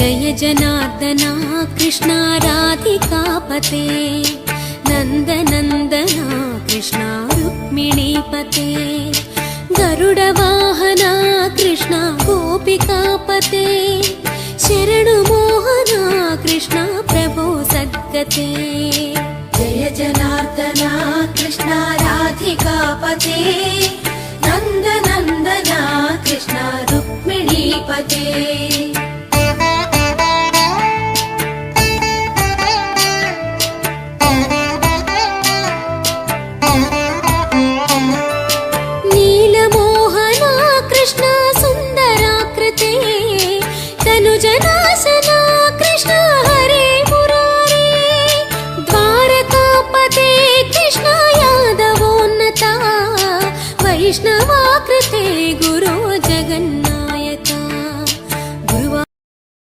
जय जनार्दना कृष्णा राधिकापते नन्दनन्दना कृष्णा रुक्मिणीपते गरुडवाहना कृष्णा गोपिकापते शरणु मोहना कृष्णा प्रभो सद्गते जय जनार्दना कृष्णा राधिकापते नन्दनन्दना कृष्णा रुक्मिणीपते तनुजनाशना कृष्ण हरे मुरारे द्वारकापते कृष्ण यादवोन्नता वैष्णव